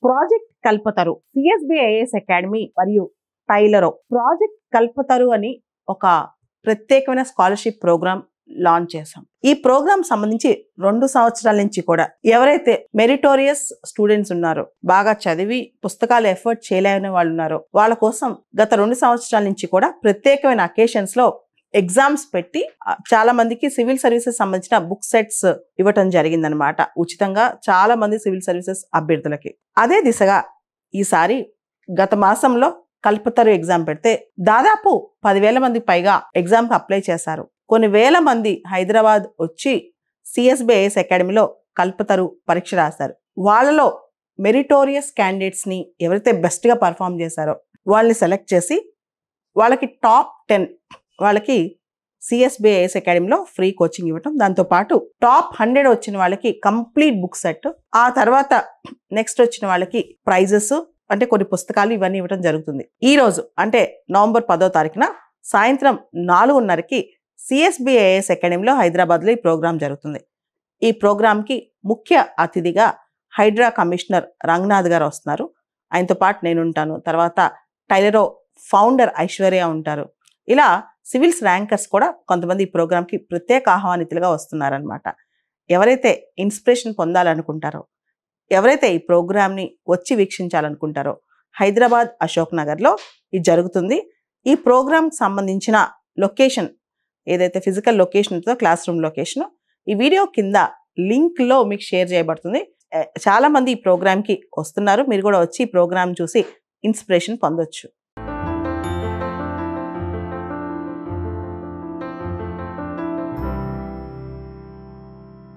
Project Kalpataru CSBIS academy మరియు టైలరో project Kalpataru అని ఒక ప్రత్యేకమైన స్కాలర్షిప్ ప్రోగ్రామ్ లాంచ్ చేశాం. ఈ ప్రోగ్రామ్ సంబంధించి 2 సంవత్సరాల నుంచి కూడా ఎవరైతే మెరిటోరియస్ స్టూడెంట్స్ ఉన్నారో, బాగా చదివి పుస్తకాలు ఎఫర్ట్ చేయలేని వాళ్ళు ఉన్నారో వాళ్ళ కోసం గత 2 సంవత్సరాల నుంచి కూడా ప్రత్యేకమైన అకేషన్స్ లో ఎగ్జామ్స్ పెట్టి చాలా మందికి సివిల్ సర్వీసెస్ సంబంధించిన బుక్ సెట్స్ ఇవ్వటం జరిగిందనమాట ఉచితంగా చాలా మంది సివిల్ సర్వీసెస్ అభ్యర్థులకి. అదే దిశగా ఈసారి గత మాసంలో కల్పతరు ఎగ్జామ్ పెడితే దాదాపు 10,000 మంది పైగా ఎగ్జామ్కి అప్లై చేశారు. కొన్ని వేల మంది హైదరాబాద్ వచ్చి సిఎస్బిఐఎస్ అకాడమీలో కల్పతరు పరీక్ష రాశారు. వాళ్ళలో మెరిటోరియస్ క్యాండిడేట్స్ ని ఎవరైతే బెస్ట్ గా పర్ఫామ్ చేశారో వాళ్ళని సెలెక్ట్ చేసి వాళ్ళకి టాప్ 10 వాళ్ళకి సిఎస్బిఐఎస్ అకాడమీలో ఫ్రీ కోచింగ్ ఇవ్వటం, దాంతో పాటు టాప్ 100 వచ్చిన వాళ్ళకి కంప్లీట్ బుక్ సెట్, ఆ తర్వాత నెక్స్ట్ వచ్చిన వాళ్ళకి ప్రైజెస్ అంటే కొన్ని పుస్తకాలు ఇవన్నీ ఇవ్వడం జరుగుతుంది. ఈ రోజు అంటే నవంబర్ 10వ తారీఖున సాయంత్రం 4:30కి సిఎస్బిఐఎస్ అకాడమీలో హైదరాబాద్లో ఈ ప్రోగ్రాం జరుగుతుంది. ఈ ప్రోగ్రాంకి ముఖ్య అతిథిగా హైడ్రా కమిషనర్ రంగనాథ్ గారు వస్తున్నారు. ఆయనతో పాటు నేను ఉంటాను. తర్వాత టైలరో ఫౌండర్ ఐశ్వర్య ఉంటారు. ఇలా సివిల్స్ ర్యాంకర్స్ కూడా కొంతమంది ఈ ప్రోగ్రాంకి ప్రత్యేక ఆహ్వానితులుగా వస్తున్నారనమాట. ఎవరైతే ఇన్స్పిరేషన్ పొందాలనుకుంటారో, ఎవరైతే ఈ ప్రోగ్రామ్ని వచ్చి వీక్షించాలనుకుంటారో హైదరాబాద్ అశోక్ నగర్లో ఇది జరుగుతుంది. ఈ ప్రోగ్రాంకి సంబంధించిన లొకేషన్ ఏదైతే ఫిజికల్ లొకేషన్ ఉంటుందో క్లాస్ రూమ్ లొకేషన్ ఈ వీడియో కింద లింక్లో మీకు షేర్ చేయబడుతుంది. చాలా మంది ఈ ప్రోగ్రామ్కి వస్తున్నారు. మీరు కూడా వచ్చి ఈ ప్రోగ్రామ్ చూసి ఇన్స్పిరేషన్ పొందొచ్చు.